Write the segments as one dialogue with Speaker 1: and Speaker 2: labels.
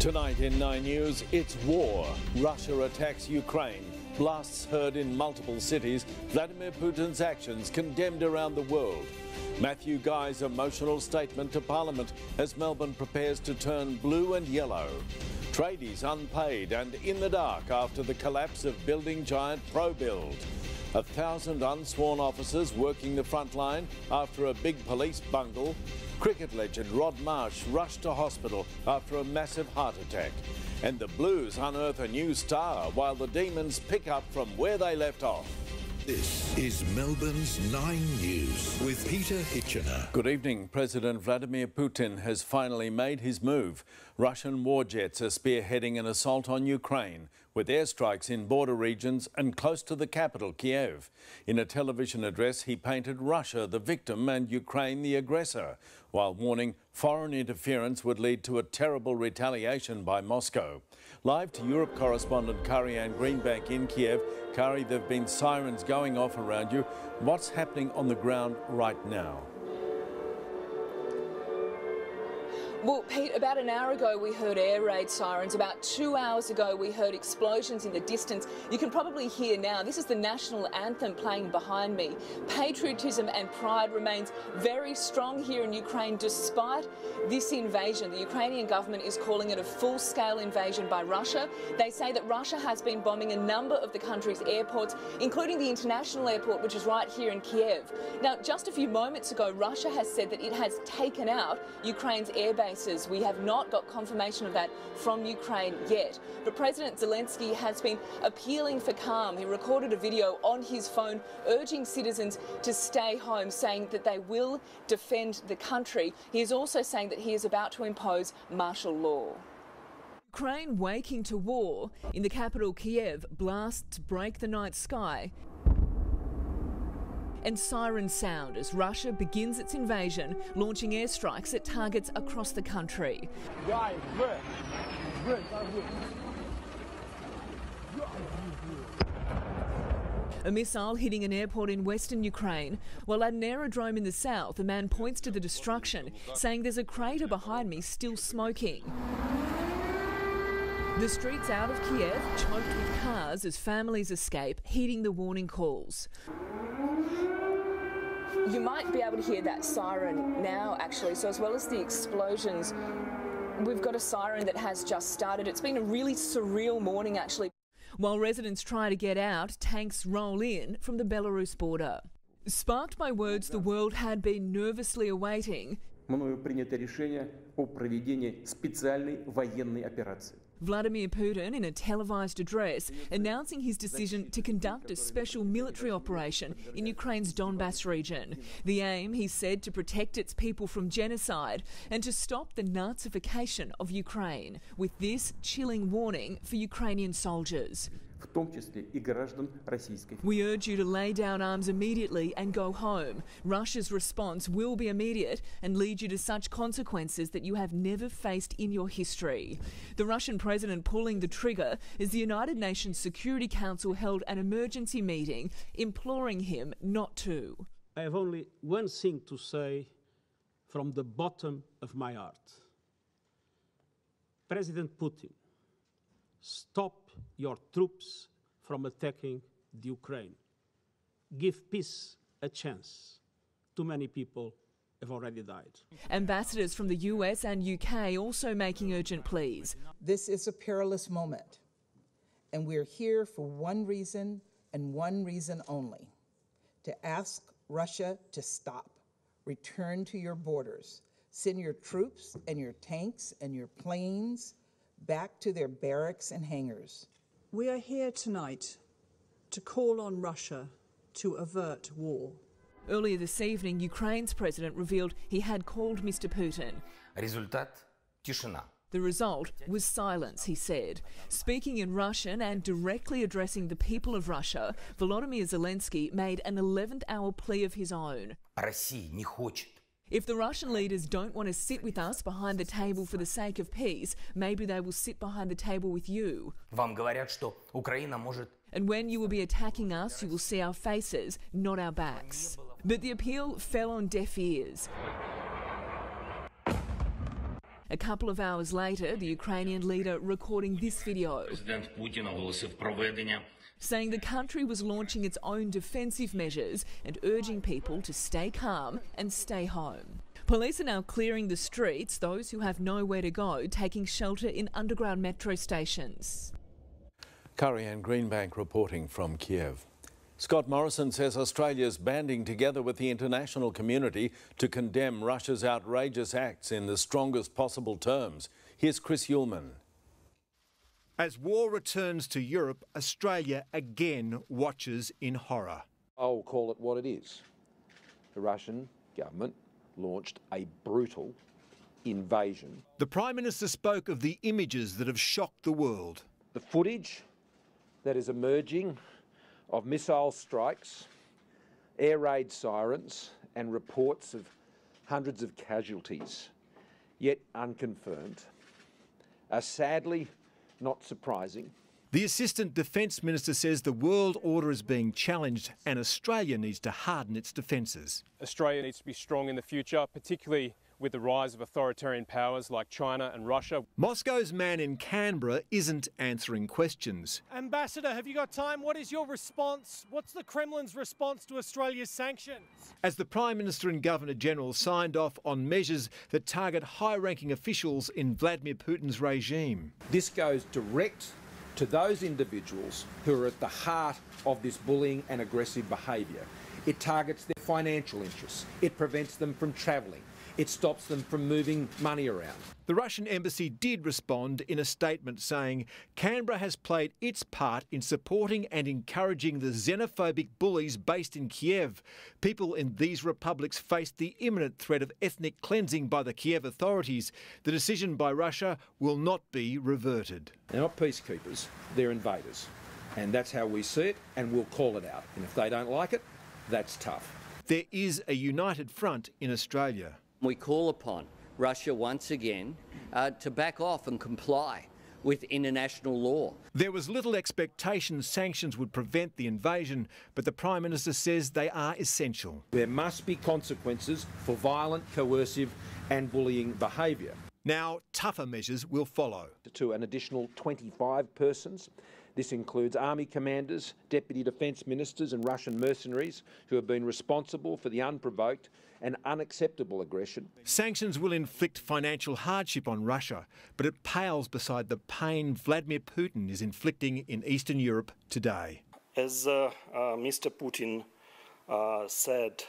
Speaker 1: Tonight in 9 News, it's war. Russia attacks Ukraine. Blasts heard in multiple cities. Vladimir Putin's actions condemned around the world. Matthew Guy's emotional statement to Parliament as Melbourne prepares to turn blue and yellow. Tradies unpaid and in the dark after the collapse of building giant ProBuild. 1,000 unsworn officers working the front line after a big police bungle. Cricket legend Rod Marsh rushed to hospital after a massive heart attack. And the Blues unearth a new star while the Demons pick up from where they left off.
Speaker 2: This is Melbourne's 9 News with Peter Hitchener.
Speaker 1: Good evening. President Vladimir Putin has finally made his move. Russian war jets are spearheading an assault on Ukraine, with airstrikes in border regions and close to the capital, Kiev. In a television address, he painted Russia the victim and Ukraine the aggressor, while warning foreign interference would lead to a terrible retaliation by Moscow. Live to Europe correspondent Kari-Anne Greenbank in Kiev. Kari, there have been sirens going off around you. What's happening on the ground right now?
Speaker 3: Well, Pete, about an hour ago we heard air raid sirens. About 2 hours ago we heard explosions in the distance. You can probably hear now, this is the national anthem playing behind me. Patriotism and pride remains very strong here in Ukraine despite this invasion. The Ukrainian government is calling it a full-scale invasion by Russia. They say that Russia has been bombing a number of the country's airports, including the international airport, which is right here in Kiev. Now, just a few moments ago, Russia has said that it has taken out Ukraine's airbase. We have not got confirmation of that from Ukraine yet. But President Zelensky has been appealing for calm. He recorded a video on his phone urging citizens to stay home, saying that they will defend the country. He is also saying that he is about to impose martial law. Ukraine waking to war. In the capital Kiev, blasts break the night sky. And sirens sound as Russia begins its invasion, launching airstrikes at targets across the country. A missile hitting an airport in western Ukraine, while at an aerodrome in the south, a man points to the destruction, saying there's a crater behind me still smoking. The streets out of Kiev choked with cars as families escape, heeding the warning calls. You might be able to hear that siren now, actually. So as well as the explosions, we've got a siren that has just started. It's been a really surreal morning, actually. While residents try to get out, tanks roll in from the Belarus border. Sparked by words the world had been nervously awaiting,
Speaker 4: Мною принято решение о проведении специальной военной операции.
Speaker 3: Vladimir Putin, in a televised address, announcing his decision to conduct a special military operation in Ukraine's Donbass region. The aim, he said, to protect its people from genocide and to stop the Nazification of Ukraine, with this chilling warning for Ukrainian soldiers.
Speaker 4: В том числе и граждан Российской.
Speaker 3: We urge you to lay down arms immediately and go home. Russia's response will be immediate and lead you to such consequences that you have never faced in your history. The Russian president pulling the trigger as the United Nations Security Council held an emergency meeting imploring him not to.
Speaker 5: I have only one thing to say from the bottom of my heart. President Putin, stop your troops from attacking the Ukraine. Give peace a chance. Too many people have already died.
Speaker 3: Ambassadors from the US and UK also making urgent pleas.
Speaker 6: This is a perilous moment, and we're here for one reason and one reason only: to ask Russia to stop. Return to your borders. Send your troops and your tanks and your planes back to their barracks and hangars.
Speaker 7: We are here tonight to call on Russia to avert war.
Speaker 3: Earlier this evening, Ukraine's president revealed he had called Mr. Putin.
Speaker 8: Результат – тишина.
Speaker 3: The result was silence, he said. Speaking in Russian and directly addressing the people of Russia, Volodymyr Zelensky made an 11th-hour plea of his own.
Speaker 8: Россия не хочет.
Speaker 3: If the Russian leaders don't want to sit with us behind the table for the sake of peace, maybe they will sit behind the table with you.
Speaker 8: Вам говорят, что Украина может.
Speaker 3: And when you will be attacking us, you will see our faces, not our backs. But the appeal fell on deaf ears. A couple of hours later, the Ukrainian leader recording this video, saying the country was launching its own defensive measures and urging people to stay calm and stay home. Police are now clearing the streets, those who have nowhere to go taking shelter in underground metro stations.
Speaker 1: Curry-Ann Greenbank reporting from Kiev. Scott Morrison says Australia's banding together with the international community to condemn Russia's outrageous acts in the strongest possible terms. Here's Chris Uhlmann.
Speaker 9: As war returns to Europe, Australia again watches in horror.
Speaker 10: I'll call it what it is. The Russian government launched a brutal invasion.
Speaker 9: The Prime Minister spoke of the images that have shocked the world.
Speaker 10: The footage that is emerging of missile strikes, air raid sirens and reports of hundreds of casualties, yet unconfirmed, are sadly not surprising.
Speaker 9: The Assistant Defence Minister says the world order is being challenged and Australia needs to harden its defences.
Speaker 11: Australia needs to be strong in the future, particularly with the rise of authoritarian powers like China and Russia.
Speaker 9: Moscow's man in Canberra isn't answering questions.
Speaker 12: Ambassador, have you got time? What is your response? What's the Kremlin's response to Australia's sanctions?
Speaker 9: As the Prime Minister and Governor-General signed off on measures that target high-ranking officials in Vladimir Putin's regime.
Speaker 10: This goes direct to those individuals who are at the heart of this bullying and aggressive behaviour. It targets their financial interests. It prevents them from travelling. It stops them from moving money around.
Speaker 9: The Russian embassy did respond in a statement saying Canberra has played its part in supporting and encouraging the xenophobic bullies based in Kiev. People in these republics face the imminent threat of ethnic cleansing by the Kiev authorities. The decision by Russia will not be reverted.
Speaker 10: They're not peacekeepers, they're invaders. And that's how we see it, and we'll call it out. And if they don't like it, that's tough.
Speaker 9: There is a united front in Australia.
Speaker 13: We call upon Russia once again to back off and comply with international law.
Speaker 9: There was little expectation sanctions would prevent the invasion, but the Prime Minister says they are essential.
Speaker 10: There must be consequences for violent, coercive and bullying behaviour.
Speaker 9: Now, tougher measures will follow.
Speaker 10: To an additional 25 persons. This includes army commanders, deputy defence ministers and Russian mercenaries who have been responsible for the unprovoked and unacceptable aggression.
Speaker 9: Sanctions will inflict financial hardship on Russia, but it pales beside the pain Vladimir Putin is inflicting in Eastern Europe today.
Speaker 14: As Mr. Putin said,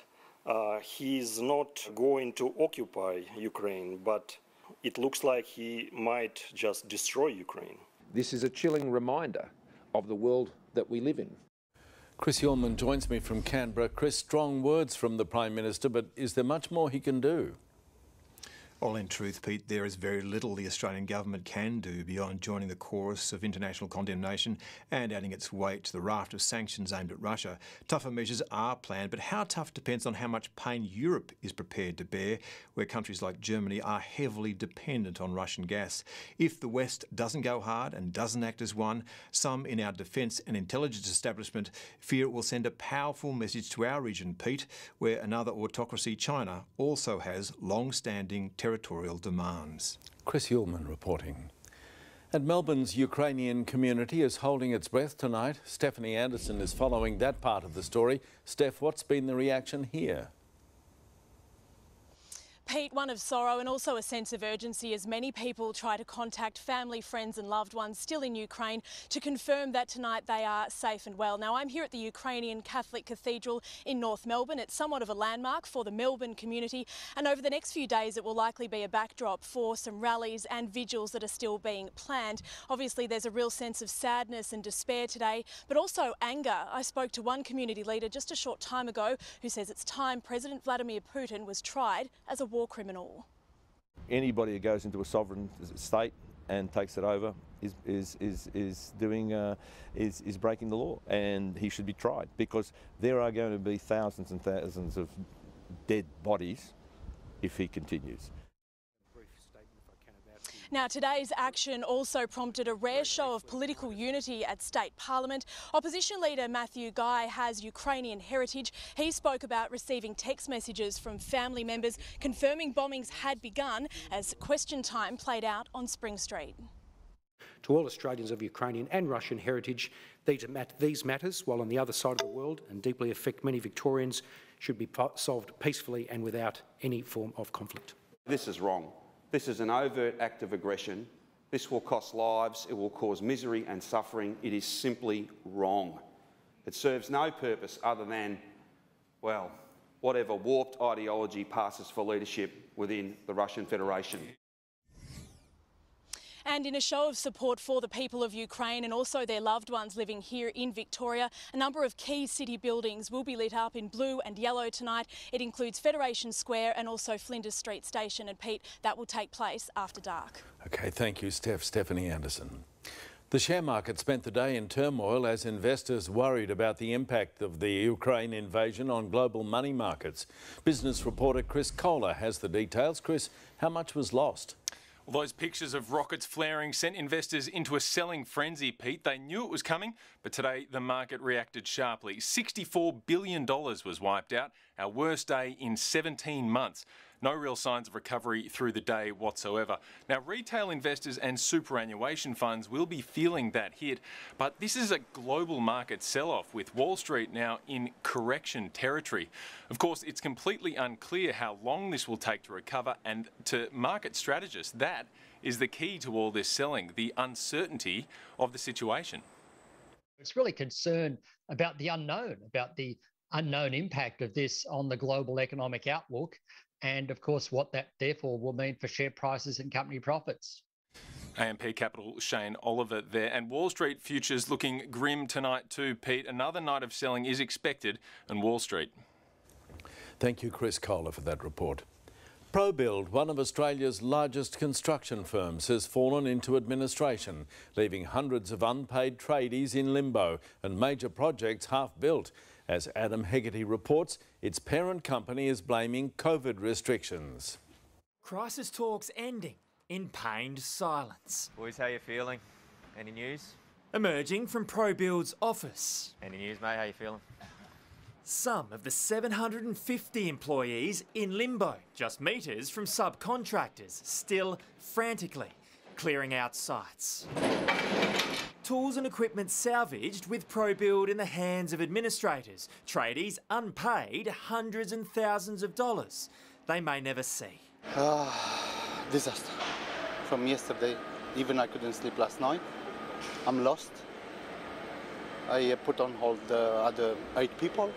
Speaker 14: he's not going to occupy Ukraine, but it looks like he might just destroy Ukraine.
Speaker 10: This is a chilling reminder of the world that we live in.
Speaker 1: Chris Uhlmann joins me from Canberra. Chris, strong words from the Prime Minister, but is there much more he can do?
Speaker 15: Well, in truth, Pete, there is very little the Australian government can do beyond joining the chorus of international condemnation and adding its weight to the raft of sanctions aimed at Russia. Tougher measures are planned, but how tough depends on how much pain Europe is prepared to bear, where countries like Germany are heavily dependent on Russian gas. If the West doesn't go hard and doesn't act as one, some in our defence and intelligence establishment fear it will send a powerful message to our region, Pete, where another autocracy, China, also has long-standing territorial demands.
Speaker 1: Chris Uhlmann reporting. And Melbourne's Ukrainian community is holding its breath tonight. Stephanie Anderson is following that part of the story. Steph, what's been the reaction here?
Speaker 16: Pete, one of sorrow and also a sense of urgency as many people try to contact family, friends and loved ones still in Ukraine to confirm that tonight they are safe and well. Now, I'm here at the Ukrainian Catholic Cathedral in North Melbourne. It's somewhat of a landmark for the Melbourne community, and over the next few days it will likely be a backdrop for some rallies and vigils that are still being planned. Obviously, there's a real sense of sadness and despair today, but also anger. I spoke to one community leader just a short time ago who says it's time President Vladimir Putin was tried as a war criminal.
Speaker 17: Anybody who goes into a sovereign state and takes it over is breaking the law, and he should be tried, because there are going to be thousands and thousands of dead bodies if he continues.
Speaker 16: Now, today's action also prompted a rare show of political unity at State Parliament. Opposition leader Matthew Guy has Ukrainian heritage. He spoke about receiving text messages from family members confirming bombings had begun as question time played out on Spring Street.
Speaker 10: To all Australians of Ukrainian and Russian heritage, these matters, while on the other side of the world and deeply affect many Victorians, should be solved peacefully and without any form of conflict.
Speaker 18: This is wrong. This is an overt act of aggression. This will cost lives. It will cause misery and suffering. It is simply wrong. It serves no purpose other than, well, whatever warped ideology passes for leadership within the Russian Federation.
Speaker 16: And in a show of support for the people of Ukraine and also their loved ones living here in Victoria, a number of key city buildings will be lit up in blue and yellow tonight. It includes Federation Square and also Flinders Street Station. And Pete, that will take place after dark.
Speaker 1: OK, thank you, Stephanie Anderson. The share market spent the day in turmoil as investors worried about the impact of the Ukraine invasion on global money markets. Business reporter Chris Kohler has the details. Chris, how much was lost?
Speaker 11: Well, those pictures of rockets flaring sent investors into a selling frenzy, Pete. They knew it was coming, but today the market reacted sharply. $64 billion was wiped out, our worst day in 17 months. No real signs of recovery through the day whatsoever. Now, retail investors and superannuation funds will be feeling that hit, but this is a global market sell-off with Wall Street now in correction territory. Of course, it's completely unclear how long this will take to recover, and to market strategists, that is the key to all this selling, the uncertainty of the situation.
Speaker 19: It's really concern about the unknown impact of this on the global economic outlook, and of course what that therefore will mean for share prices and company profits.
Speaker 11: AMP Capital Shane Oliver there. And Wall Street futures looking grim tonight too, Pete. Another night of selling is expected on Wall Street.
Speaker 1: Thank you, Chris Kohler, for that report. ProBuild, one of Australia's largest construction firms, has fallen into administration, leaving hundreds of unpaid tradies in limbo and major projects half-built. As Adam Hegarty reports, its parent company is blaming COVID restrictions.
Speaker 20: Crisis talks ending in pained silence.
Speaker 21: Boys, how you feeling? Any news?
Speaker 20: Emerging from ProBuild's office.
Speaker 21: Any news, mate? How you feeling?
Speaker 20: Some of the 750 employees in limbo, just metres from subcontractors, still frantically clearing out sites. Tools and equipment salvaged with ProBuild in the hands of administrators, tradies unpaid hundreds and thousands of dollars they may never see.
Speaker 22: Disaster. From yesterday, even I couldn't sleep last night. I'm lost. I put on hold the other 8 people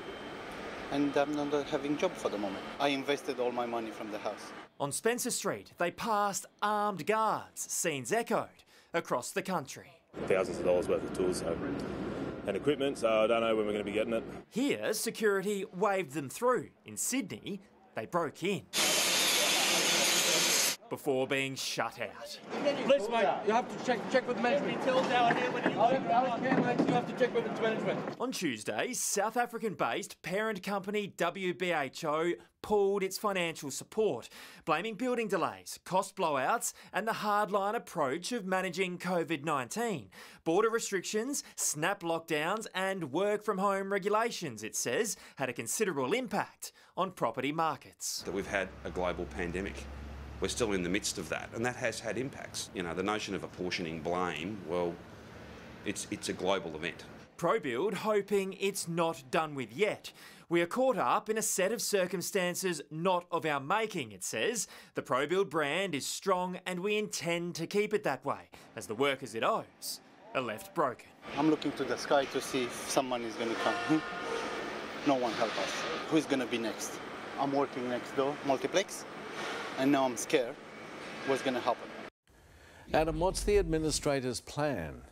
Speaker 22: and I'm not having a job for the moment. I invested all my money from the house.
Speaker 20: On Spencer Street, they passed armed guards, scenes echoed across the country.
Speaker 23: Thousands of dollars worth of tools and equipment, so I don't know when we're going to be getting it.
Speaker 20: Here, security waved them through. In Sydney, they broke in before being shut out.
Speaker 24: Please, mate, you have to check with management. You have to check with management.
Speaker 20: On Tuesday, South African-based parent company WBHO pulled its financial support, blaming building delays, cost blowouts and the hardline approach of managing COVID-19. Border restrictions, snap lockdowns and work-from-home regulations, it says, had a considerable impact on property markets.
Speaker 25: That we've had a global pandemic. We're still in the midst of that, and that has had impacts. You know, the notion of apportioning blame, well, it's a global event.
Speaker 20: ProBuild hoping it's not done with yet. We are caught up in a set of circumstances not of our making, it says. The ProBuild brand is strong and we intend to keep it that way, as the workers it owes are left broken.
Speaker 22: I'm looking to the sky to see if someone is going to come. No one help us. Who's going to be next? I'm working next door, multiplex, and now I'm scared. What's going to happen?
Speaker 1: Adam, what's the administrator's plan?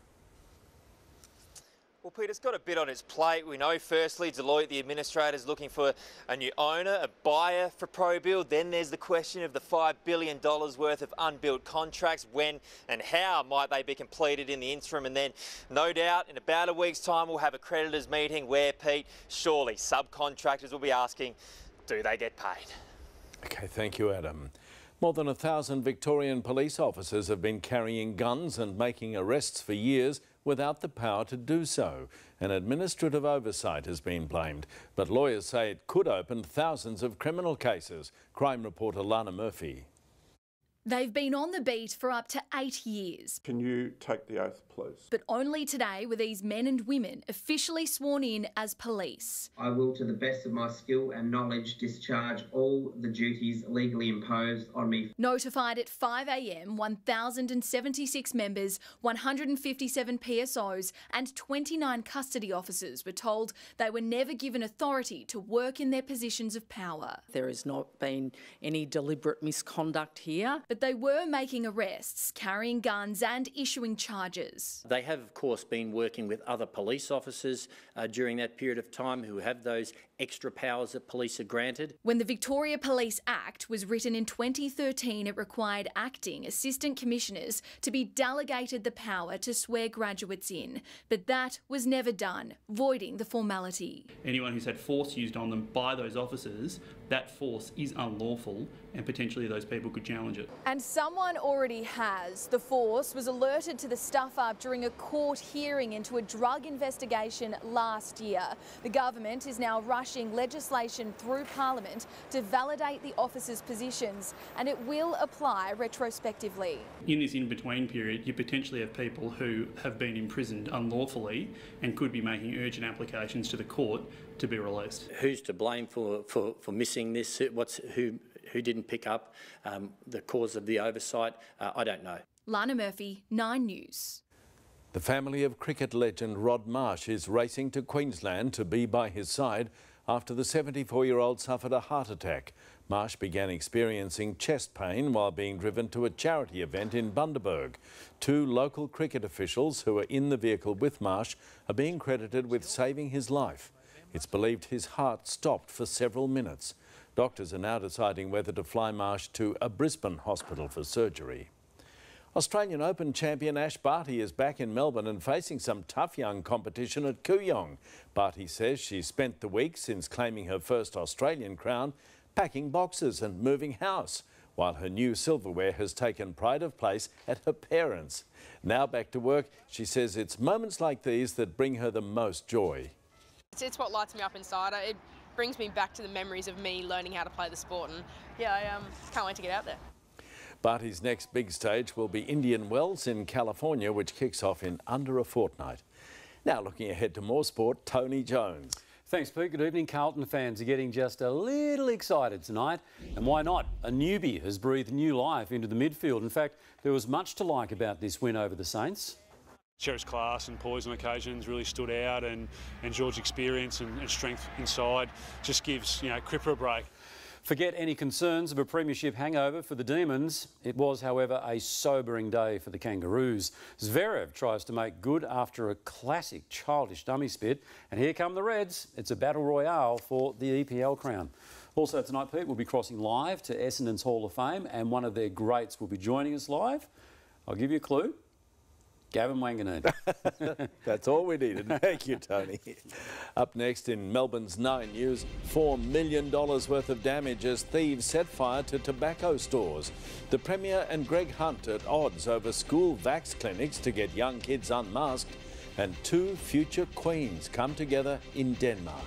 Speaker 21: Well, Peter's got a bit on its plate. We know, firstly, Deloitte, the administrator, is looking for a new owner, a buyer for ProBuild. Then there's the question of the $5 billion worth of unbuilt contracts. When and how might they be completed in the interim? And then, no doubt, in about a week's time, we'll have a creditors' meeting where, Pete, surely subcontractors will be asking, do they get paid?
Speaker 1: OK, thank you, Adam. More than 1,000 Victorian police officers have been carrying guns and making arrests for years without the power to do so. An administrative oversight has been blamed, but lawyers say it could open thousands of criminal cases. Crime reporter Lana Murphy.
Speaker 2: They've been on the beat for up to 8 years.
Speaker 4: Can you take the oath, please?
Speaker 2: But only today were these men and women officially sworn in as police.
Speaker 5: I will, to the best of my skill and knowledge, discharge all the duties legally imposed on me.
Speaker 2: Notified at 5 a.m, 1,076 members, 157 PSOs and 29 custody officers were told they were never given authority to work in their positions of power.
Speaker 6: There has not been any deliberate misconduct here.
Speaker 2: But they were making arrests, carrying guns and issuing charges.
Speaker 7: They have, of course, been working with other police officers during that period of time who have those extra powers that police are granted.
Speaker 2: When the Victoria Police Act was written in 2013, it required acting assistant commissioners to be delegated the power to swear graduates in. But that was never done, voiding the formality.
Speaker 26: Anyone who's had force used on them by those officers, that force is unlawful and potentially those people could challenge it.
Speaker 2: And someone already has. The force was alerted to the stuff-up during a court hearing into a drug investigation last year. The government is now rushing legislation through Parliament to validate the officers' positions, and it will apply retrospectively.
Speaker 26: In this in-between period, you potentially have people who have been imprisoned unlawfully and could be making urgent applications to the court to be released.
Speaker 7: Who's to blame for missing this? Who didn't pick up the cause of the oversight? I don't know.
Speaker 2: Lana Murphy, 9 News.
Speaker 1: The family of cricket legend Rod Marsh is racing to Queensland to be by his side after the 74-year-old suffered a heart attack. Marsh began experiencing chest pain while being driven to a charity event in Bundaberg. 2 local cricket officials who are in the vehicle with Marsh are being credited with saving his life. It's believed his heart stopped for several minutes. Doctors are now deciding whether to fly Marsh to a Brisbane hospital for surgery. Australian Open champion Ash Barty is back in Melbourne and facing some tough young competition at Kooyong. Barty says she spent the week since claiming her first Australian crown packing boxes and moving house, while her new silverware has taken pride of place at her parents'. Now back to work, she says it's moments like these that bring her the most joy.
Speaker 27: It's what lights me up inside. It brings me back to the memories of me learning how to play the sport, and yeah, I can't wait to get out there.
Speaker 1: Barty's next big stage will be Indian Wells in California, which kicks off in under a fortnight. Now looking ahead to more sport, Tony Jones.
Speaker 28: Thanks, Pete. Good evening. Carlton fans are getting just a little excited tonight. And why not? A newbie has breathed new life into the midfield. In fact, there was much to like about this win over the Saints.
Speaker 29: Cher's class and poise on occasions really stood out, and George's experience and strength inside just gives, Cripper a break.
Speaker 28: Forget any concerns of a premiership hangover for the Demons. It was, however, a sobering day for the Kangaroos. Zverev tries to make good after a classic childish dummy spit. And here come the Reds. It's a battle royale for the EPL crown. Also tonight, Pete, we'll be crossing live to Essendon's Hall of Fame, and one of their greats will be joining us live. I'll give you a clue. Gavin Wanganeen.
Speaker 1: That's all we needed. Thank you, Tony. Up next in Melbourne's 9 News, $4 million worth of damage as thieves set fire to tobacco stores. The Premier and Greg Hunt at odds over school vax clinics to get young kids unmasked. And 2 future queens come together in Denmark.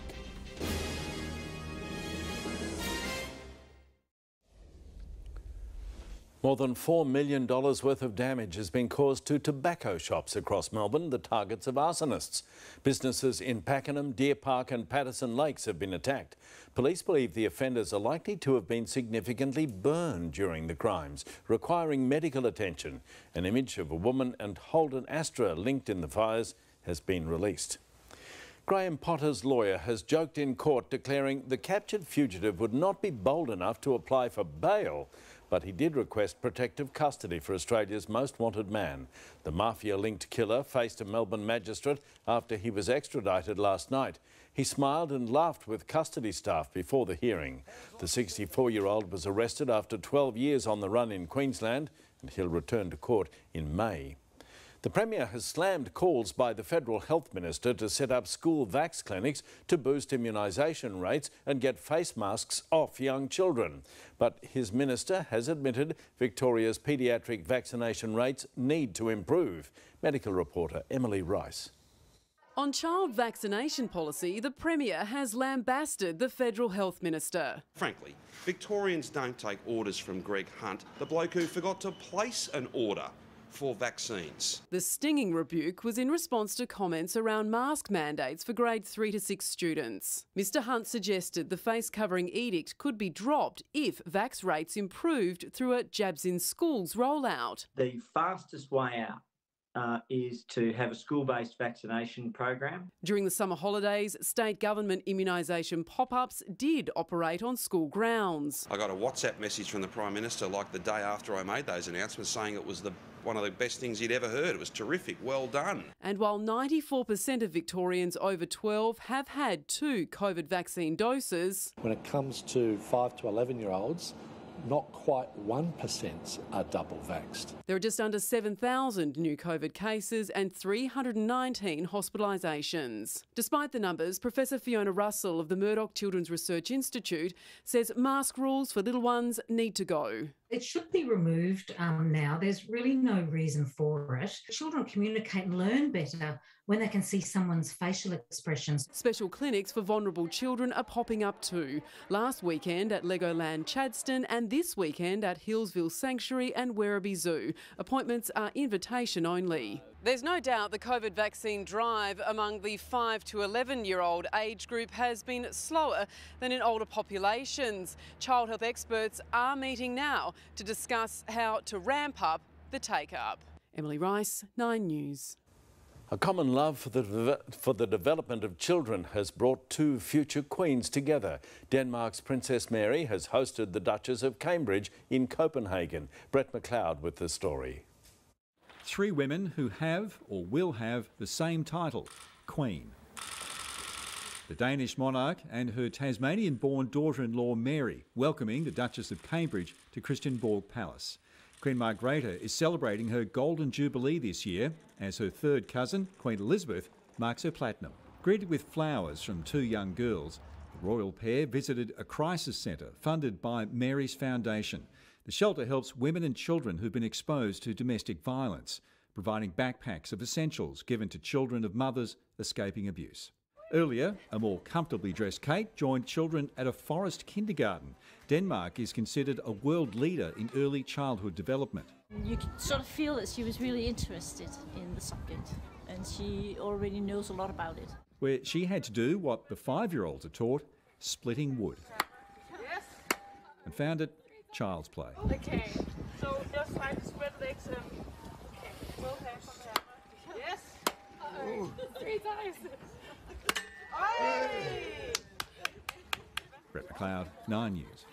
Speaker 1: More than $4 million worth of damage has been caused to tobacco shops across Melbourne, the targets of arsonists. Businesses in Pakenham, Deer Park and Patterson Lakes have been attacked. Police believe the offenders are likely to have been significantly burned during the crimes, requiring medical attention. An image of a woman and Holden Astra linked in the fires has been released. Graham Potter's lawyer has joked in court, declaring the captured fugitive would not be bold enough to apply for bail, but he did request protective custody for Australia's most wanted man. The mafia-linked killer faced a Melbourne magistrate after he was extradited last night. He smiled and laughed with custody staff before the hearing. The 64-year-old was arrested after 12 years on the run in Queensland, and he'll return to court in May. The Premier has slammed calls by the Federal Health Minister to set up school vax clinics to boost immunisation rates and get face masks off young children. But his minister has admitted Victoria's paediatric vaccination rates need to improve. Medical reporter Emily Rice.
Speaker 3: On child vaccination policy, the Premier has lambasted the Federal Health Minister.
Speaker 25: Frankly, Victorians don't take orders from Greg Hunt, the bloke who forgot to place an order for vaccines.
Speaker 3: The stinging rebuke was in response to comments around mask mandates for grade 3 to 6 students. Mr Hunt suggested the face covering edict could be dropped if vax rates improved through a Jabs in Schools rollout.
Speaker 8: The fastest way out is to have a school-based vaccination program.
Speaker 3: During the summer holidays, state government immunisation pop-ups did operate on school grounds.
Speaker 25: I got a WhatsApp message from the Prime Minister like the day after I made those announcements saying it was one of the best things he'd ever heard. It was terrific, well done.
Speaker 3: And while 94% of Victorians over 12 have had 2 COVID vaccine doses,
Speaker 9: when it comes to 5 to 11-year-olds, not quite 1% are double vaxxed.
Speaker 3: There are just under 7,000 new COVID cases and 319 hospitalisations. Despite the numbers, Professor Fiona Russell of the Murdoch Children's Research Institute says mask rules for little ones need to go.
Speaker 10: It should be removed now. There's really no reason for it. Children communicate and learn better when they can see someone's facial expressions.
Speaker 3: Special clinics for vulnerable children are popping up too. Last weekend at Legoland Chadstone and this weekend at Hillsville Sanctuary and Werribee Zoo. Appointments are invitation only. There's no doubt the COVID vaccine drive among the 5 to 11-year-old age group has been slower than in older populations. Child health experts are meeting now to discuss how to ramp up the take-up. Emily Rice, 9 News.
Speaker 1: A common love for the development of children has brought 2 future queens together. Denmark's Princess Mary has hosted the Duchess of Cambridge in Copenhagen. Brett McLeod with the story.
Speaker 12: 3 women who have or will have the same title, Queen. The Danish monarch and her Tasmanian-born daughter-in-law Mary welcoming the Duchess of Cambridge to Christiansborg Palace. Queen Margrethe is celebrating her Golden Jubilee this year as her third cousin, Queen Elizabeth, marks her platinum. Greeted with flowers from 2 young girls, the royal pair visited a crisis centre funded by Mary's Foundation. The shelter helps women and children who've been exposed to domestic violence, providing backpacks of essentials given to children of mothers escaping abuse. Earlier, a more comfortably dressed Kate joined children at a forest kindergarten. Denmark is considered a world leader in early childhood development.
Speaker 13: You could sort of feel that she was really interested in the subject and she already knows a lot about it.
Speaker 12: Where she had to do what the 5-year-olds are taught, splitting wood.
Speaker 13: Yes.
Speaker 12: And found it child's play.
Speaker 13: Okay, so just try to spread legs and okay, we'll have from there. Yes. 3 times.
Speaker 12: Brett McLeod, 9 News.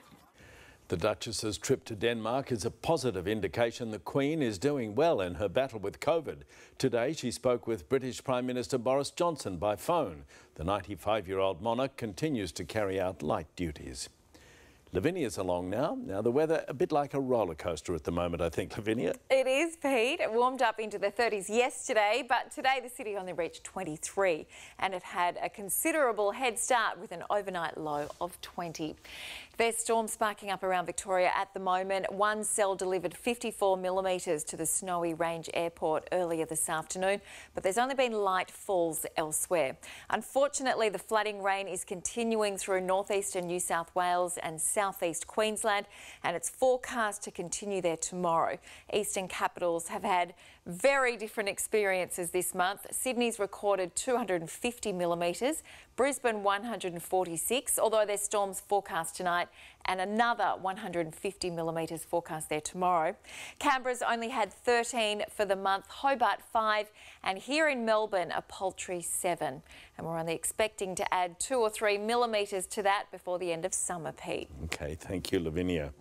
Speaker 1: The Duchess's trip to Denmark is a positive indication the Queen is doing well in her battle with COVID. Today she spoke with British Prime Minister Boris Johnson by phone. The 95-year-old monarch continues to carry out light duties. Lavinia's along now. Now the weather a bit like a roller coaster at the moment, I think, Lavinia.
Speaker 14: It is, Pete. It warmed up into the 30s yesterday, but today the city only reached 23 and it had a considerable head start with an overnight low of 20. There's storms sparking up around Victoria at the moment. One cell delivered 54 millimetres to the Snowy Range Airport earlier this afternoon, but there's only been light falls elsewhere. Unfortunately, the flooding rain is continuing through northeastern New South Wales and southeast Queensland, and it's forecast to continue there tomorrow. Eastern capitals have had very different experiences this month. Sydney's recorded 250 millimetres, Brisbane 146, although there's storms forecast tonight, and another 150 millimetres forecast there tomorrow. Canberra's only had 13 for the month, Hobart 5, and here in Melbourne a paltry 7. And we're only expecting to add 2 or 3 millimetres to that before the end of summer, Pete.
Speaker 1: OK, thank you, Lavinia.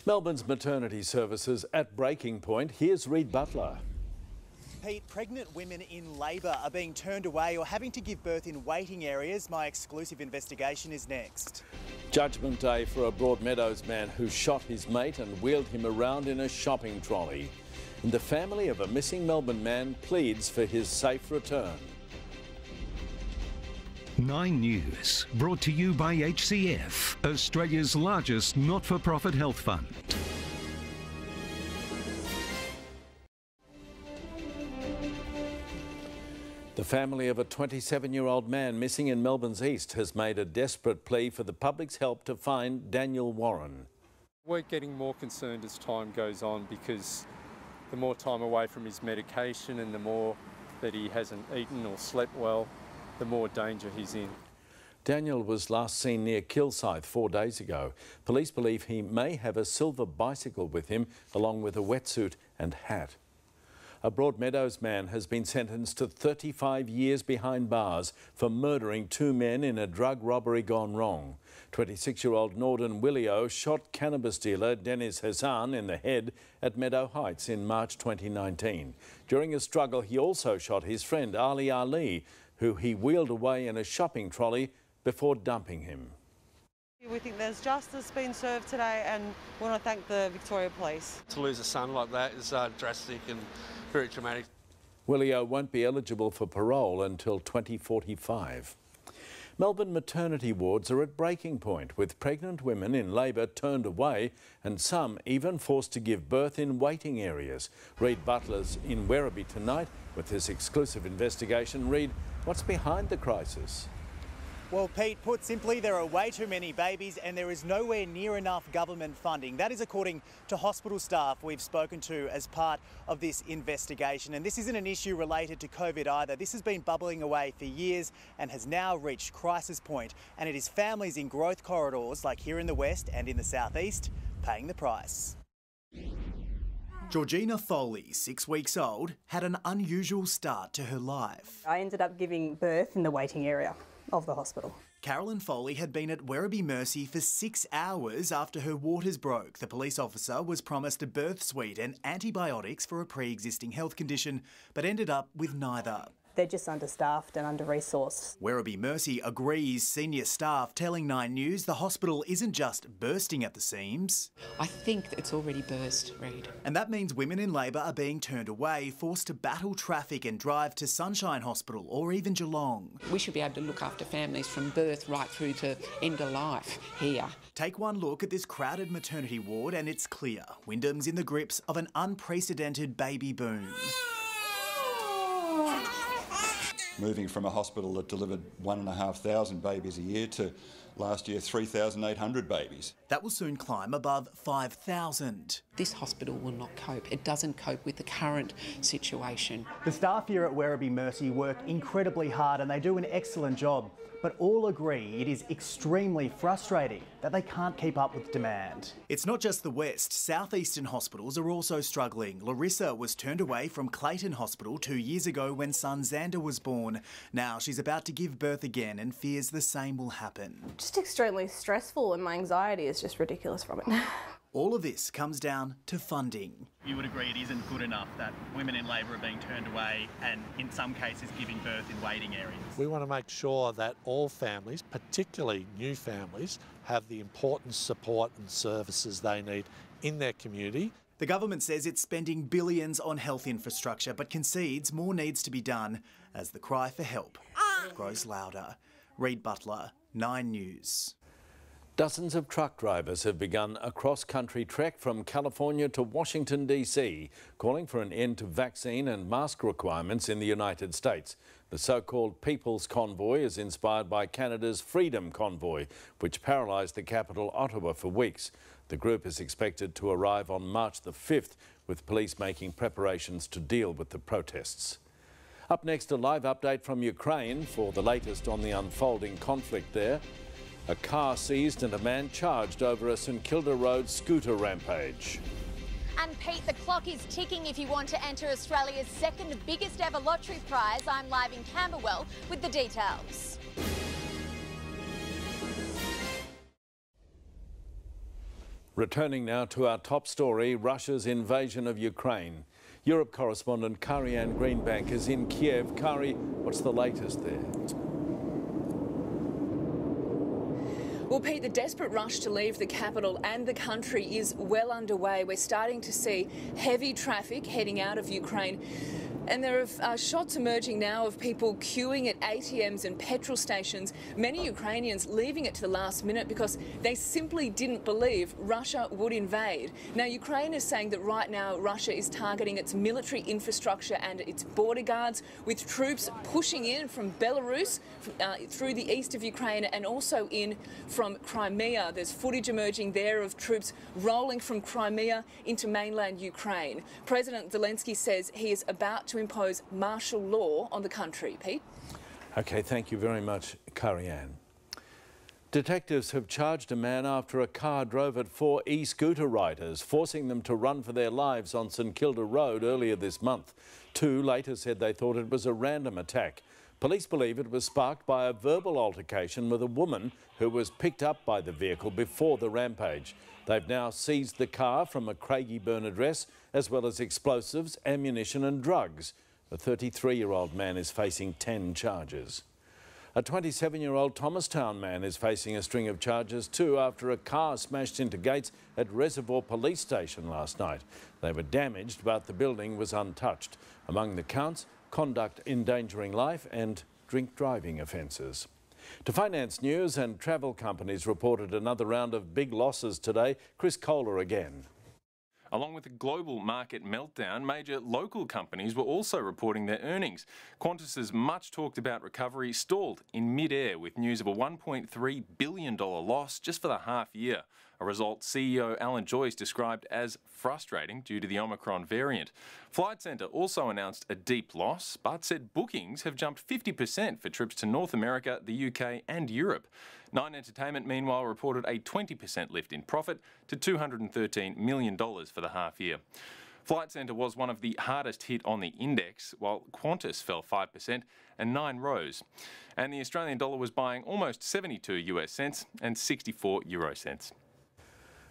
Speaker 1: Melbourne's maternity services at breaking point. Here's Reid Butler.
Speaker 15: Pete, pregnant women in labour are being turned away or having to give birth in waiting areas. My exclusive investigation is next.
Speaker 1: Judgment Day for a Broadmeadows man who shot his mate and wheeled him around in a shopping trolley. And the family of a missing Melbourne man pleads for his safe return.
Speaker 11: 9 News, brought to you by HCF, Australia's largest not-for-profit health fund.
Speaker 1: The family of a 27-year-old man missing in Melbourne's east has made a desperate plea for the public's help to find Daniel Warren.
Speaker 16: We're getting more concerned as time goes on because the more time away from his medication and the more that he hasn't eaten or slept well, the more danger he's in.
Speaker 1: Daniel was last seen near Kilsyth 4 days ago. Police believe he may have a silver bicycle with him, along with a wetsuit and hat. A Broadmeadows man has been sentenced to 35 years behind bars for murdering 2 men in a drug robbery gone wrong. 26-year-old Norden Willio shot cannabis dealer Dennis Hassan in the head at Meadow Heights in March 2019. During a struggle, he also shot his friend Ali, who he wheeled away in a shopping trolley before dumping him.
Speaker 17: We think there's justice being served today, and we want to thank the Victoria Police.
Speaker 18: To lose a son like that is drastic and very traumatic.
Speaker 1: Willio won't be eligible for parole until 2045. Melbourne maternity wards are at breaking point, with pregnant women in labour turned away and some even forced to give birth in waiting areas. Reid Butler's in Werribee tonight with this exclusive investigation. Reid, what's behind the crisis?
Speaker 15: Well, Pete, put simply, there are way too many babies and there is nowhere near enough government funding. That is according to hospital staff we've spoken to as part of this investigation. And this isn't an issue related to COVID either. This has been bubbling away for years and has now reached crisis point. And it is families in growth corridors like here in the west and in the southeast paying the price. Georgina Foley, 6 weeks old, had an unusual start to her life.
Speaker 19: I ended up giving birth in the waiting area of the hospital.
Speaker 15: Carolyn Foley had been at Werribee Mercy for 6 hours after her waters broke. The police officer was promised a birth suite and antibiotics for a pre-existing health condition, but ended up with neither.
Speaker 19: They're just understaffed and under-resourced.
Speaker 15: Werribee Mercy agrees, senior staff telling 9 News the hospital isn't just bursting at the seams.
Speaker 20: I think that it's already burst, Reid.
Speaker 15: And that means women in labour are being turned away, forced to battle traffic and drive to Sunshine Hospital or even Geelong.
Speaker 20: We should be able to look after families from birth right through to end of life here.
Speaker 15: Take one look at this crowded maternity ward and it's clear Wyndham's in the grips of an unprecedented baby boom.
Speaker 22: Moving from a hospital that delivered 1,500 babies a year to last year 3,800 babies.
Speaker 15: That will soon climb above 5,000.
Speaker 20: This hospital will not cope. It doesn't cope with the current situation.
Speaker 15: The staff here at Werribee Mercy work incredibly hard and they do an excellent job, but all agree it is extremely frustrating that they can't keep up with demand. It's not just the West. Southeastern hospitals are also struggling. Larissa was turned away from Clayton Hospital 2 years ago when son Xander was born. Now she's about to give birth again and fears the same will happen.
Speaker 19: Just extremely stressful, and my anxiety is just ridiculous from it.
Speaker 15: All of this comes down to funding.
Speaker 23: You would agree it isn't good enough that women in labour are being turned away and in some cases giving birth in waiting areas.
Speaker 9: We want to make sure that all families, particularly new families, have the important support and services they need in their community.
Speaker 15: The government says it's spending billions on health infrastructure but concedes more needs to be done as the cry for help grows louder. Reid Butler, 9 News.
Speaker 1: Dozens of truck drivers have begun a cross-country trek from California to Washington, D.C., calling for an end to vaccine and mask requirements in the United States. The so-called People's Convoy is inspired by Canada's Freedom Convoy, which paralysed the capital, Ottawa, for weeks. The group is expected to arrive on March the 5th, with police making preparations to deal with the protests. Up next, a live update from Ukraine for the latest on the unfolding conflict there. A car seized and a man charged over a St Kilda Road scooter rampage.
Speaker 24: And Pete, the clock is ticking if you want to enter Australia's second biggest ever lottery prize. I'm live in Camberwell with the details.
Speaker 1: Returning now to our top story, Russia's invasion of Ukraine. Europe correspondent Kari-Anne Greenbank is in Kiev. Kari, what's the latest there?
Speaker 2: Well, Pete, the desperate rush to leave the capital and the country is well underway. We're starting to see heavy traffic heading out of Ukraine. And there are shots emerging now of people queuing at ATMs and petrol stations, many Ukrainians leaving it to the last minute because they simply didn't believe Russia would invade. Now, Ukraine is saying that right now Russia is targeting its military infrastructure and its border guards, with troops pushing in from Belarus through the east of Ukraine and also in from Crimea. There's footage emerging there of troops rolling from Crimea into mainland Ukraine. President Zelensky says he is about to impose martial law on the country. Pete?
Speaker 1: OK, thank you very much, Karianne. Detectives have charged a man after a car drove at 4 e-scooter riders, forcing them to run for their lives on St Kilda Road earlier this month. 2 later said they thought it was a random attack. Police believe it was sparked by a verbal altercation with a woman who was picked up by the vehicle before the rampage. They've now seized the car from a Craigieburn address, as well as explosives, ammunition and drugs. The 33-year-old man is facing 10 charges. A 27-year-old Thomastown man is facing a string of charges too after a car smashed into gates at Reservoir Police Station last night. They were damaged, but the building was untouched. Among the counts, conduct endangering life and drink driving offences. To finance news, and travel companies reported another round of big losses today. Chris Kohler again.
Speaker 4: Along with the global market meltdown, major local companies were also reporting their earnings. Qantas's much talked about recovery stalled in mid-air with news of a $1.3 billion loss just for the half year, a result CEO Alan Joyce described as frustrating due to the Omicron variant. Flight Centre also announced a deep loss, but said bookings have jumped 50% for trips to North America, the UK and Europe. Nine Entertainment, meanwhile, reported a 20% lift in profit to $213 million for the half year. Flight Centre was one of the hardest hit on the index, while Qantas fell 5% and Nine rose. And the Australian dollar was buying almost 72 US cents and 64 euro cents.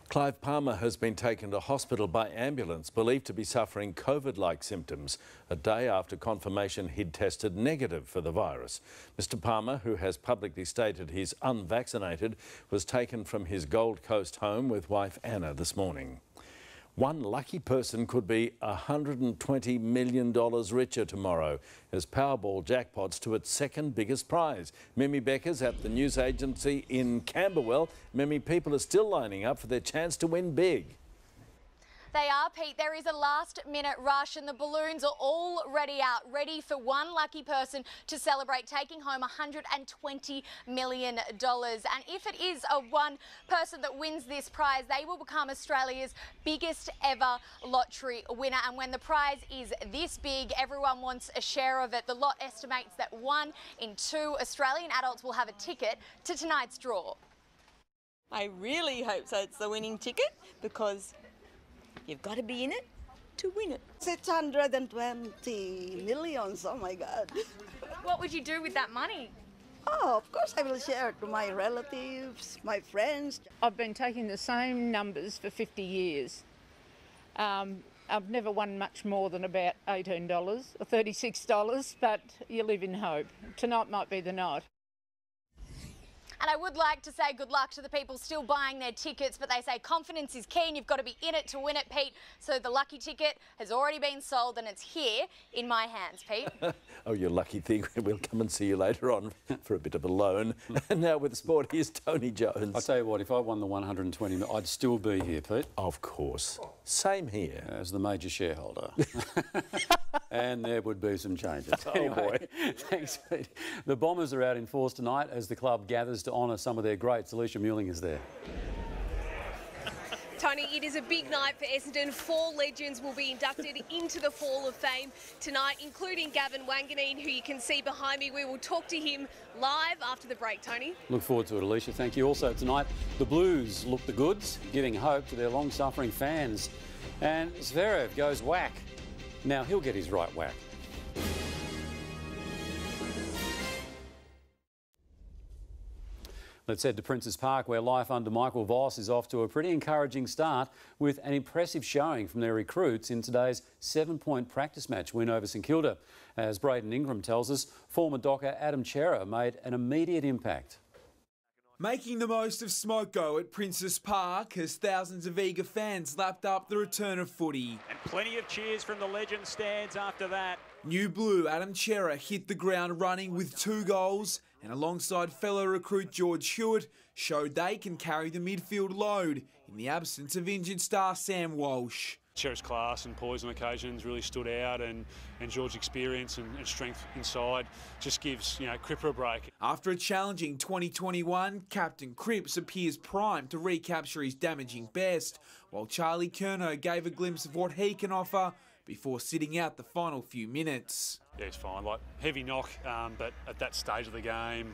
Speaker 1: Clive Palmer has been taken to hospital by ambulance, believed to be suffering COVID-like symptoms, a day after confirmation he'd tested negative for the virus. Mr Palmer, who has publicly stated he's unvaccinated, was taken from his Gold Coast home with wife Anna this morning. One lucky person could be $120 million richer tomorrow as Powerball jackpots to its second biggest prize. Mimi Becker's at the news agency in Camberwell. Mimi, people are still lining up for their chance to win big.
Speaker 24: They are, Pete. There is a last-minute rush and the balloons are already out, ready for one lucky person to celebrate taking home $120 million. And if it is a one person that wins this prize, they will become Australia's biggest ever lottery winner. And when the prize is this big, everyone wants a share of it. The lot estimates that 1 in 2 Australian adults will have a ticket to tonight's draw.
Speaker 5: I really hope so it's the winning ticket, because you've got to be in it to win it. 620 millions, oh my God.
Speaker 24: What would you do with that money?
Speaker 5: Oh, of course I will share it to my relatives, my friends.
Speaker 6: I've been taking the same numbers for 50 years. I've never won much more than about $18 or $36, but you live in hope. Tonight might be the night.
Speaker 24: And I would like to say good luck to the people still buying their tickets, but they say confidence is key and you've got to be in it to win it, Pete. So the lucky ticket has already been sold and it's here in my hands, Pete.
Speaker 1: Oh, you lucky thing. We'll come and see you later on for a bit of a loan. And now with sport, here's Tony Jones.
Speaker 28: I'll tell you what, if I won the 120 million, I'd still be here, Pete.
Speaker 1: Of course. Same here.
Speaker 28: As the major shareholder. And there would be some changes.
Speaker 1: Oh, boy.
Speaker 28: Thanks, Pete. The Bombers are out in force tonight as the club gathers to honour some of their greats. Alicia Muling is there.
Speaker 7: Tony, it is a big night for Essendon. 4 legends will be inducted into the Hall of Fame tonight, including Gavin Wanganeen, who you can see behind me. We will talk to him live after the break, Tony.
Speaker 28: Look forward to it, Alicia. Thank you. Also tonight, the Blues look the goods, giving hope to their long-suffering fans. And Zverev goes whack. Now he'll get his right whack. Let's head to Princes Park, where life under Michael Voss is off to a pretty encouraging start with an impressive showing from their recruits in today's 7-point practice match win over St Kilda. As Braden Ingram tells us, former docker Adam Chera made an immediate impact.
Speaker 3: Making the most of Smoko at Princess Park as thousands of eager fans lapped up the return of footy.
Speaker 8: And plenty of cheers from the legend stands after that.
Speaker 3: New Blue Adam Chera hit the ground running with 2 goals and alongside fellow recruit George Hewitt showed they can carry the midfield load in the absence of injured star Sam Walsh.
Speaker 10: Chera's class and poise on occasions really stood out, and George's experience and strength inside just gives, Cripper a break.
Speaker 3: After a challenging 2021, Captain Cripps appears primed to recapture his damaging best, while Charlie Curnow gave a glimpse of what he can offer before sitting out the final few minutes.
Speaker 10: Yeah, he's fine. Heavy knock, but at that stage of the game,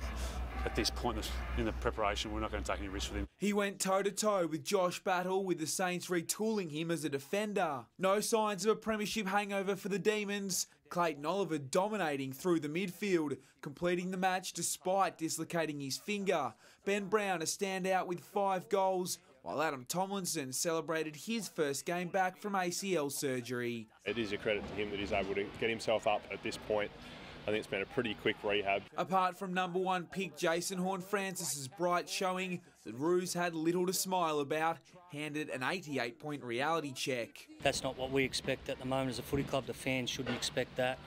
Speaker 10: at this point in the preparation, we're not going to take any risks with him.
Speaker 3: He went toe-to-toe with Josh Battle, with the Saints retooling him as a defender. No signs of a premiership hangover for the Demons. Clayton Oliver dominating through the midfield, completing the match despite dislocating his finger. Ben Brown a standout with 5 goals, while Adam Tomlinson celebrated his first game back from ACL surgery.
Speaker 13: It is a credit to him that he's able to get himself up at this point. I think it's been a pretty quick rehab.
Speaker 3: Apart from number 1 pick Jason Horne-Francis's bright showing, the Roos had little to smile about, handed an 88-point reality check.
Speaker 21: That's not what we expect at the moment as a footy club. The fans shouldn't expect that.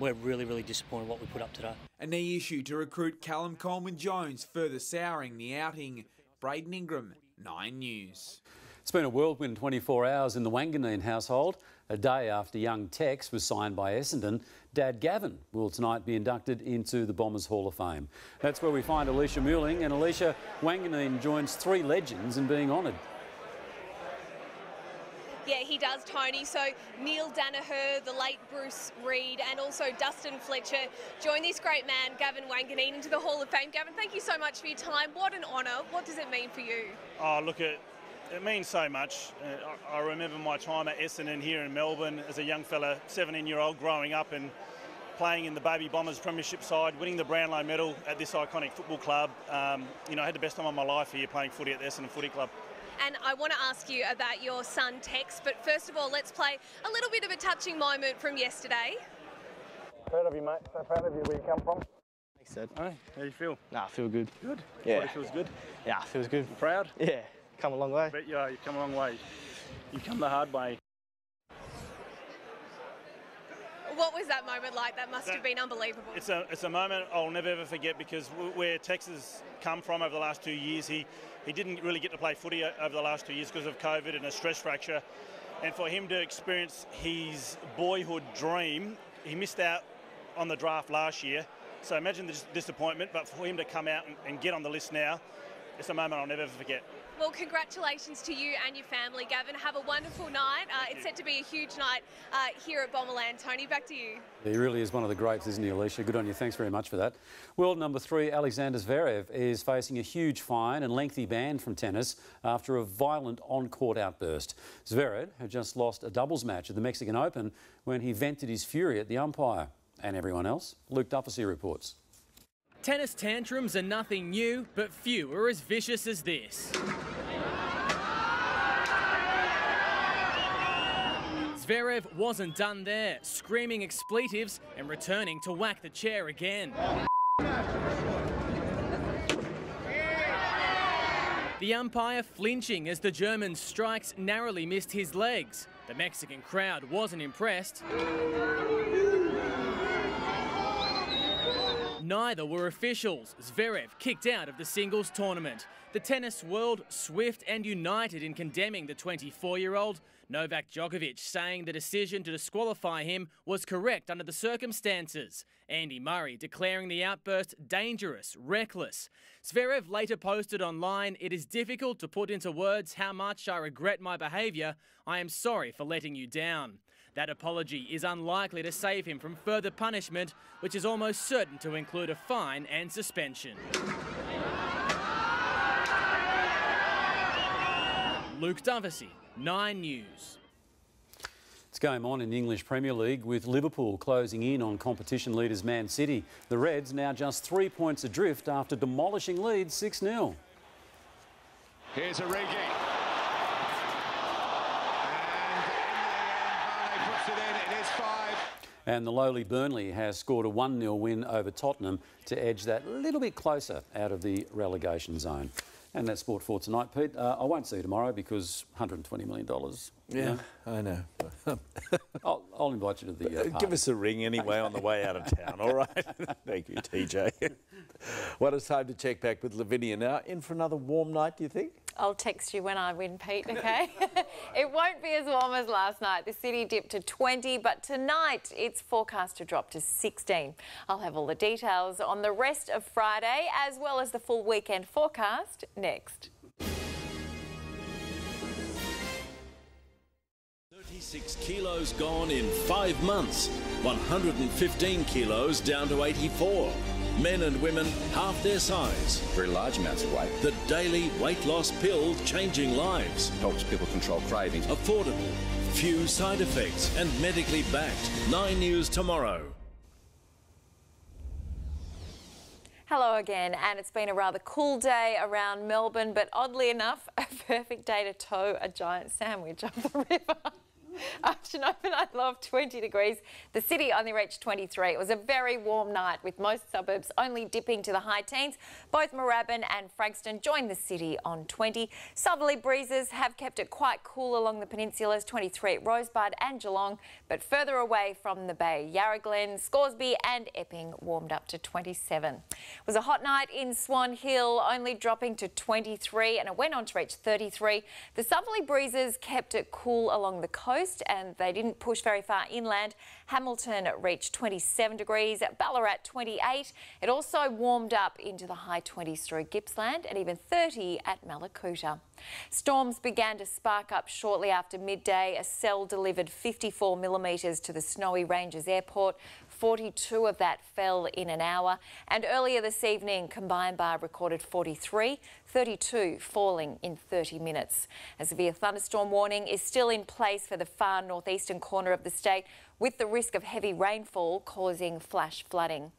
Speaker 21: We're really, really disappointed what we put up today.
Speaker 3: A knee issue to recruit Callum Coleman-Jones further souring the outing. Braden Ingram, 9 News.
Speaker 28: It's been a whirlwind 24 hours in the Wanganeen household. A day after young Tex was signed by Essendon, Dad Gavin will tonight be inducted into the Bombers Hall of Fame. That's where we find Alicia Muehling. And Alicia, Wanganeen joins 3 legends in being honoured.
Speaker 7: Yeah, he does, Tony. So Neil Danaher, the late Bruce Reid, and also Dustin Fletcher join this great man, Gavin Wanganeen, into the Hall of Fame. Gavin, thank you so much for your time. What an honour. What does it mean for you?
Speaker 25: Oh, look, it means so much. I remember my time at Essendon here in Melbourne as a young fella, 17-year-old, growing up and playing in the Baby Bombers premiership side, winning the Brownlow medal at this iconic football club. I had the best time of my life here playing footy at the Essendon Footy Club.
Speaker 7: And I want to ask you about your son Tex, but first of all, let's play a little bit of a touching moment from yesterday.
Speaker 25: Proud of you, mate. So proud of you. Where you come from? Thanks, Dad. How do you feel?
Speaker 26: Nah, I feel good.
Speaker 25: Good?
Speaker 26: Yeah.
Speaker 25: It feels good?
Speaker 26: Yeah, it feels good.
Speaker 25: You proud?
Speaker 26: Yeah, come a long way.
Speaker 25: I bet you are. You've come a long way. You've come the hard way.
Speaker 7: What was that moment like? That must have been unbelievable.
Speaker 25: It's a moment I'll never ever forget, because where Tex has come from over the last 2 years, he didn't really get to play footy over the last 2 years because of COVID and a stress fracture. And for him to experience his boyhood dream, he missed out on the draft last year. So imagine the disappointment, but for him to come out and get on the list now, it's a moment I'll never ever forget.
Speaker 7: Well, congratulations to you and your family, Gavin. Have a wonderful night. It's set to be a huge night here at Bomberland. Tony, back to you.
Speaker 28: He really is one of the greats, isn't he, Alicia? Good on you. Thanks very much for that. World number 3, Alexander Zverev, is facing a huge fine and lengthy ban from tennis after a violent on-court outburst. Zverev had just lost a doubles match at the Mexican Open when he vented his fury at the umpire. And everyone else. Luke Duffy reports.
Speaker 27: Tennis tantrums are nothing new, but few are as vicious as this. Zverev wasn't done there, screaming expletives and returning to whack the chair again. The umpire flinching as the German's strikes narrowly missed his legs. The Mexican crowd wasn't impressed. Neither were officials. Zverev kicked out of the singles tournament. The tennis world swift and united in condemning the 24-year-old. Novak Djokovic saying the decision to disqualify him was correct under the circumstances. Andy Murray declaring the outburst dangerous, reckless. Zverev later posted online, "It is difficult to put into words how much I regret my behaviour. I am sorry for letting you down." That apology is unlikely to save him from further punishment, which is almost certain to include a fine and suspension. Luke Duffy, 9 News.
Speaker 28: It's game on in the English Premier League with Liverpool closing in on competition leaders Man City. The Reds now just 3 points adrift after demolishing Leeds 6-0.
Speaker 29: Here's Origi.
Speaker 28: And the lowly Burnley has scored a 1-0 win over Tottenham to edge that little bit closer out of the relegation zone. And that's sport for tonight, Pete. I won't see you tomorrow because $120 million.
Speaker 1: Yeah, I know.
Speaker 28: I'll invite you to the party.
Speaker 1: Give us a ring anyway on the way out of town, all right? Thank you, TJ. Well, it's time to check back with Lavinia now. In for another warm night, do you think?
Speaker 11: I'll text you when I win, Pete, OK? It won't be as warm as last night. The city dipped to 20, but tonight it's forecast to drop to 16. I'll have all the details on the rest of Friday, as well as the full weekend forecast next.
Speaker 1: 36 kilos gone in 5 months. 115 kilos down to 84. Men and women half their size.
Speaker 12: Very large amounts of weight.
Speaker 1: The daily weight loss pill changing lives.
Speaker 12: Helps people control cravings.
Speaker 1: Affordable, few side effects and medically backed. 9 News tomorrow.
Speaker 11: Hello again, and it's been a rather cool day around Melbourne, but oddly enough, a perfect day to tow a giant sandwich up the river. After an overnight low of 20 degrees, the city only reached 23. It was a very warm night, with most suburbs only dipping to the high teens. Both Moorabbin and Frankston joined the city on 20. Southerly breezes have kept it quite cool along the peninsulas, 23 at Rosebud and Geelong, but further away from the bay, Yarra Glen, Scoresby and Epping warmed up to 27. It was a hot night in Swan Hill, only dropping to 23, and it went on to reach 33. The southerly breezes kept it cool along the coast, and they didn't push very far inland. Hamilton reached 27 degrees, Ballarat 28. It also warmed up into the high 20s through Gippsland and even 30 at Mallacoota. Storms began to spark up shortly after midday. A cell delivered 54 millimetres to the Snowy Ranges Airport. 42 of that fell in an hour, and earlier this evening Combined Bar recorded 43, 32 falling in 30 minutes. A severe thunderstorm warning is still in place for the far northeastern corner of the state, with the risk of heavy rainfall causing flash flooding.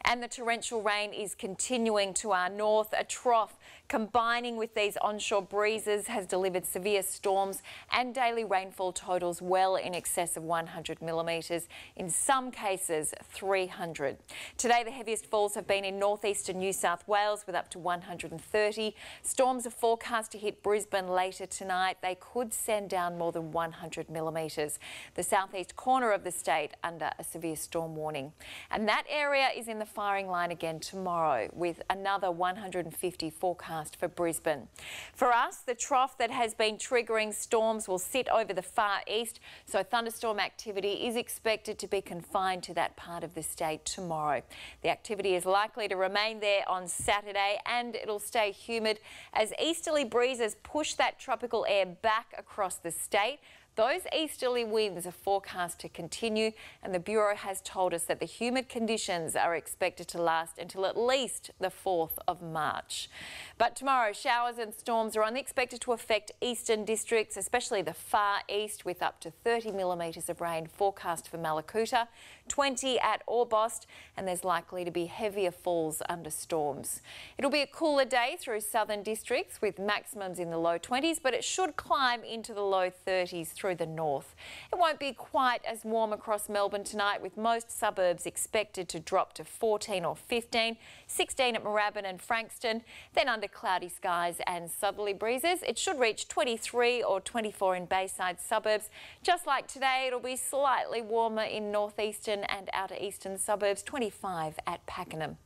Speaker 11: And the torrential rain is continuing to our north. A trough combining with these onshore breezes has delivered severe storms and daily rainfall totals well in excess of 100 millimetres, in some cases 300. Today the heaviest falls have been in northeastern New South Wales with up to 130. Storms are forecast to hit Brisbane later tonight. They could send down more than 100 millimetres. The southeast corner of the state under a severe storm warning. And that area is in the firing line again tomorrow, with another 150 forecast for Brisbane. For us, the trough that has been triggering storms will sit over the far east, so thunderstorm activity is expected to be confined to that part of the state tomorrow. The activity is likely to remain there on Saturday, and it'll stay humid as easterly breezes push that tropical air back across the state. Those easterly winds are forecast to continue, and the Bureau has told us that the humid conditions are expected to last until at least the 4th of March. But tomorrow, showers and storms are only expected to affect eastern districts, especially the far east, with up to 30 millimetres of rain forecast for Mallacoota, 20 at Orbost, and there's likely to be heavier falls under storms. It'll be a cooler day through southern districts with maximums in the low 20s, but it should climb into the low 30s through the north. It won't be quite as warm across Melbourne tonight, with most suburbs expected to drop to 14 or 15, 16 at Moorabbin and Frankston, then under cloudy skies and southerly breezes. It should reach 23 or 24 in Bayside suburbs. Just like today, it'll be slightly warmer in northeastern and outer eastern suburbs, 25 at Pakenham.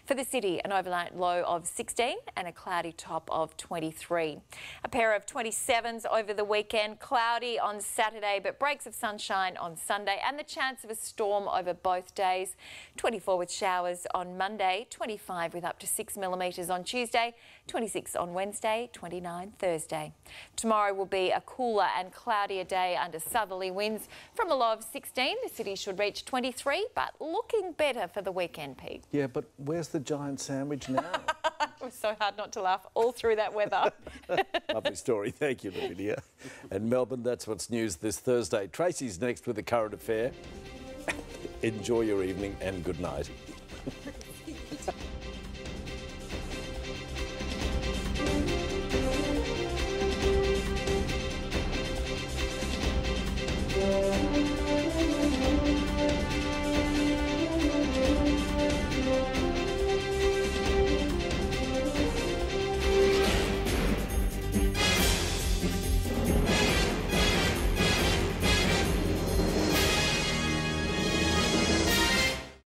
Speaker 11: For the city, an overnight low of 16 and a cloudy top of 23. A pair of 27s over the weekend, cloudy on Saturday but breaks of sunshine on Sunday, and the chance of a storm over both days. 24 with showers on Monday, 25 with up to 6 millimetres on Tuesday, 26 on Wednesday, 29 Thursday. Tomorrow will be a cooler and cloudier day under southerly winds. From a low of 16, the city should reach 23, but looking better for the weekend, Pete.
Speaker 1: Yeah, but where's the giant sandwich now?
Speaker 11: It was so hard not to laugh all through that weather.
Speaker 1: Lovely story. Thank you, Lavinia. And Melbourne, that's what's news this Thursday. Tracy's next with the current affair. Enjoy your evening and good night.